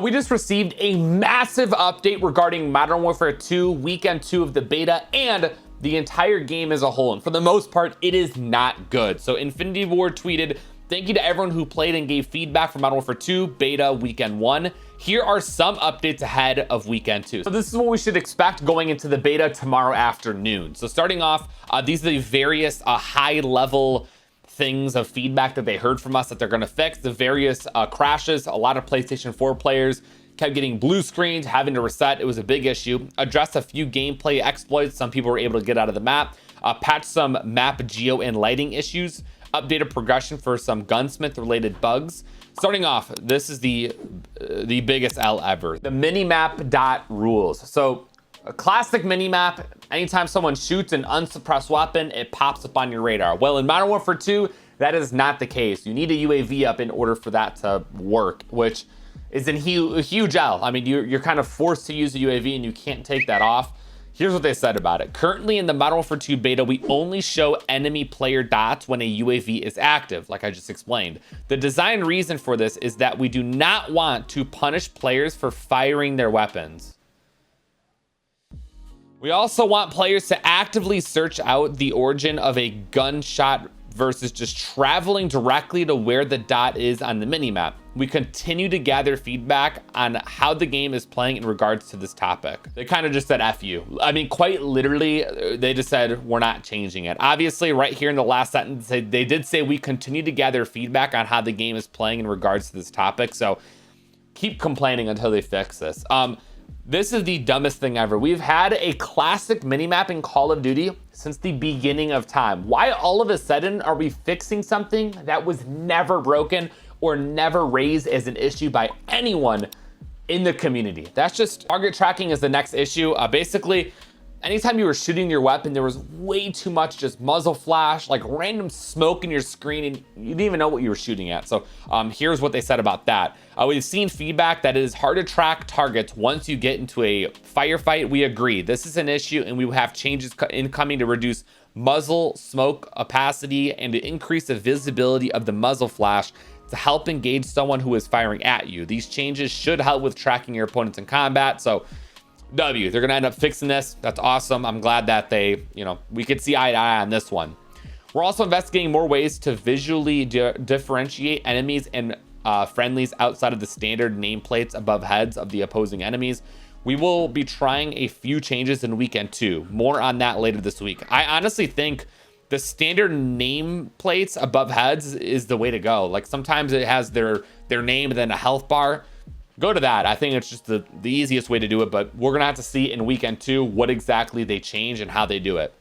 We just received a massive update regarding Modern Warfare 2 Weekend 2 of the beta and the entire game as a whole. And for the most part, it is not good. So Infinity Ward tweeted, "Thank you to everyone who played and gave feedback for Modern Warfare 2 Beta Weekend 1. Here are some updates ahead of Weekend 2. So this is what we should expect going into the beta tomorrow afternoon. So starting off, these are the various high-level things of feedback that they heard from us that they're going to fix. The various crashes. A lot of PlayStation 4 players kept getting blue screens, having to reset. It was a big issue. Address a few gameplay exploits some people were able to get out of the map. Patch some map geo and lighting issues. Updated progression for some gunsmith related bugs. Starting off, this is the biggest L ever. The minimap dot rules. So a classic minimap, anytime someone shoots an unsuppressed weapon, it pops up on your radar. Well, in Modern Warfare 2, that is not the case. You need a UAV up in order for that to work, which is a huge L. I mean, you're kind of forced to use a UAV and you can't take that off. Here's what they said about it. Currently in the Modern Warfare 2 beta, we only show enemy player dots when a UAV is active, like I just explained. The design reason for this is that we do not want to punish players for firing their weapons. We also want players to actively search out the origin of a gunshot versus just traveling directly to where the dot is on the minimap. We continue to gather feedback on how the game is playing in regards to this topic. They kind of just said F you. I mean, quite literally, they just said, we're not changing it. Obviously, right here in the last sentence, they did say we continue to gather feedback on how the game is playing in regards to this topic. So keep complaining until they fix this. This is the dumbest thing ever. We've had a classic minimap in Call of Duty since the beginning of time. Why all of a sudden are we fixing something that was never broken or never raised as an issue by anyone in the community? That's just target tracking is the next issue. Basically, anytime you were shooting your weapon, there was way too much just muzzle flash, like random smoke in your screen, and you didn't even know what you were shooting at. So here's what they said about that. We've seen feedback that it is hard to track targets once you get into a firefight. We agree. This is an issue, and we will have changes incoming to reduce muzzle smoke opacity and to increase the visibility of the muzzle flash to help engage someone who is firing at you. These changes should help with tracking your opponents in combat. So they're gonna end up fixing this. That's awesome. I'm glad that we could see eye to eye on this one. We're also investigating more ways to visually differentiate enemies and friendlies outside of the standard nameplates above heads of the opposing enemies. We will be trying a few changes in Weekend 2. More on that later this week. I honestly think the standard nameplates above heads is the way to go. Like sometimes it has their name and then a health bar. Go to that. I think it's just the easiest way to do it, but we're gonna have to see in Weekend 2 what exactly they change and how they do it.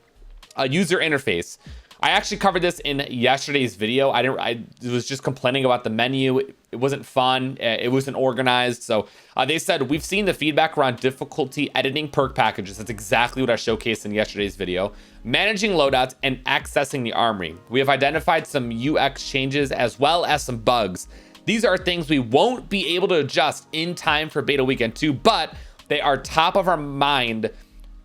User interface. I actually covered this in yesterday's video. I was just complaining about the menu. It wasn't fun. It wasn't organized. So they said, we've seen the feedback around difficulty editing perk packages. That's exactly what I showcased in yesterday's video. Managing loadouts and accessing the armory. We have identified some UX changes as well as some bugs. These are things we won't be able to adjust in time for Beta Weekend 2, but they are top of our mind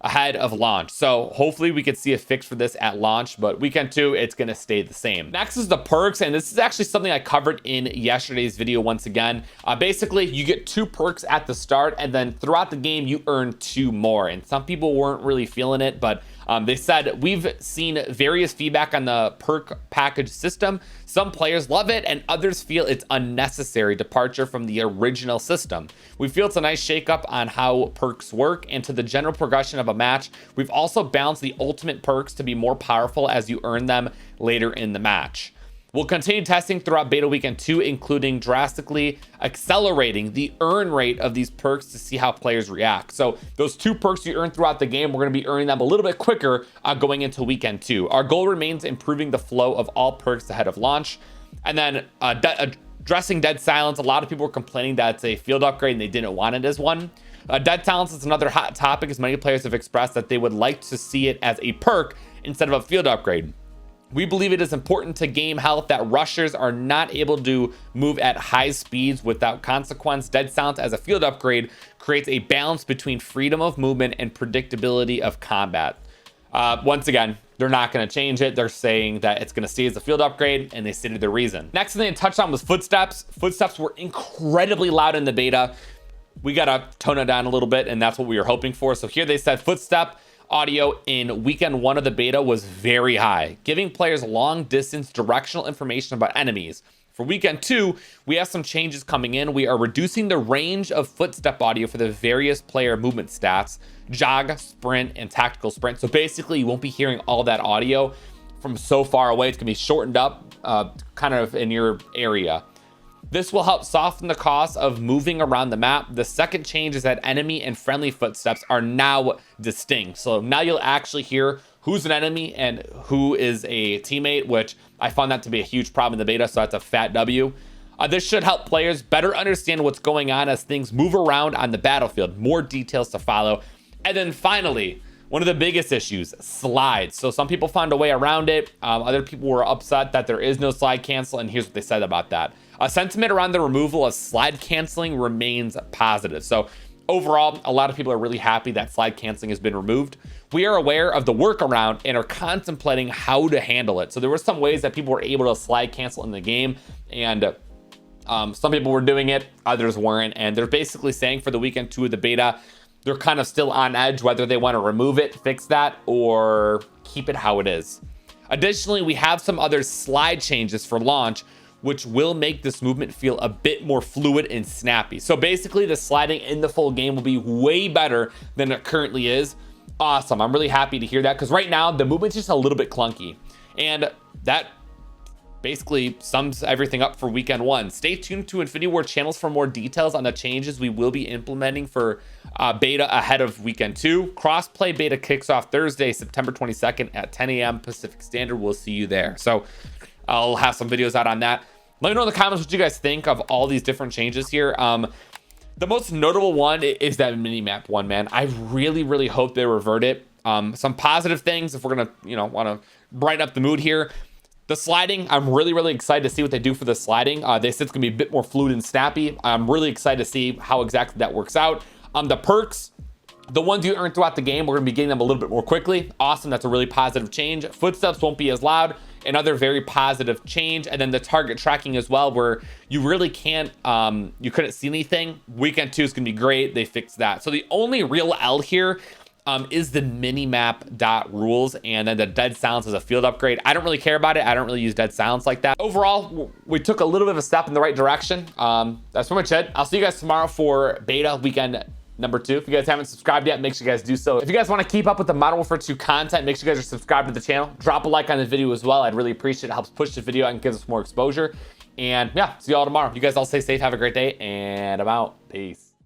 ahead of launch. So hopefully we could see a fix for this at launch, but Weekend 2, it's gonna stay the same. Next is the perks, and this is actually something I covered in yesterday's video once again. Basically, you get 2 perks at the start, and then throughout the game, you earn 2 more. And some people weren't really feeling it, but they said, we've seen various feedback on the perk package system. Some players love it and others feel it's unnecessary departure from the original system. We feel it's a nice shakeup on how perks work and to the general progression of a match. We've also balanced the ultimate perks to be more powerful as you earn them later in the match. We'll continue testing throughout Beta Weekend 2, including drastically accelerating the earn rate of these perks to see how players react. So those 2 perks you earn throughout the game, we're going to be earning them a little bit quicker going into Weekend 2. Our goal remains improving the flow of all perks ahead of launch. And then addressing Dead Silence. A lot of people were complaining that it's a field upgrade and they didn't want it as one. Dead Silence is another hot topic, as many players have expressed that they would like to see it as a perk instead of a field upgrade. We believe it is important to game health that rushers are not able to move at high speeds without consequence. Dead Silence as a field upgrade creates a balance between freedom of movement and predictability of combat. Once again, they're not going to change it. They're saying that it's going to stay as a field upgrade, and they stated their reason. Next thing they touched on was footsteps. Footsteps were incredibly loud in the beta. we got to tone it down a little bit, and that's what we were hoping for. So here they said footstep audio in weekend 1 of the beta was very high, giving players long distance directional information about enemies. For weekend 2, we have some changes coming in. We are reducing the range of footstep audio for the various player movement stats, jog, sprint, and tactical sprint. So basically, you won't be hearing all that audio from so far away. It's gonna be shortened up kind of in your area. This will help soften the cost of moving around the map. The second change is that enemy and friendly footsteps are now distinct. So now you'll actually hear who's an enemy and who is a teammate, which I found that to be a huge problem in the beta, so that's a fat W. This should help players better understand what's going on as things move around on the battlefield. More details to follow. And then finally, one of the biggest issues, slides. So some people found a way around it. Other people were upset that there is no slide cancel, and here's what they said about that. Sentiment around the removal of slide canceling remains positive. So overall, a lot of people are really happy that slide canceling has been removed. We are aware of the workaround and are contemplating how to handle it. So there were some ways that people were able to slide cancel in the game, and some people were doing it, others weren't. And they're basically saying for the weekend 2 of the beta, they're kind of still on edge whether they want to remove it, fix that, or keep it how it is. Additionally, we have some other slide changes for launch, which will make this movement feel a bit more fluid and snappy. So basically, the sliding in the full game will be way better than it currently is. Awesome. I'm really happy to hear that, because right now the movement's just a little bit clunky, and that basically sums everything up for weekend 1. Stay tuned to Infinity War channels for more details on the changes we will be implementing for beta ahead of weekend 2. Crossplay beta kicks off Thursday, September 22nd at 10 a.m. Pacific Standard. We'll see you there. So I'll have some videos out on that. Let me know in the comments what you guys think of all these different changes here. The most notable one is that Minimap one, man. I really, really hope they revert it. Some positive things, if we're gonna, want to brighten up the mood here. The sliding, I'm really, really excited to see what they do for the sliding. They said it's gonna be a bit more fluid and snappy. I'm really excited to see how exactly that works out. The perks, the ones you earn throughout the game, we're gonna be getting them a little bit more quickly. Awesome, that's a really positive change. Footsteps won't be as loud. Another very positive change. And then the target tracking as well, where you really can't, you couldn't see anything. Weekend 2 is gonna be great. They fixed that. So the only real L here is the minimap rules, and then the dead silence as a field upgrade. I don't really care about it. I don't really use dead silence like that. Overall, we took a little bit of a step in the right direction. That's pretty much it. I'll see you guys tomorrow for beta weekend number 2. If you guys haven't subscribed yet, make sure you guys do so. If you guys want to keep up with the Modern Warfare 2 content, make sure you guys are subscribed to the channel. Drop a like on the video as well. I'd really appreciate it. It helps push the video and gives us more exposure. And yeah, see you all tomorrow. You guys all stay safe. Have a great day, and I'm out. Peace.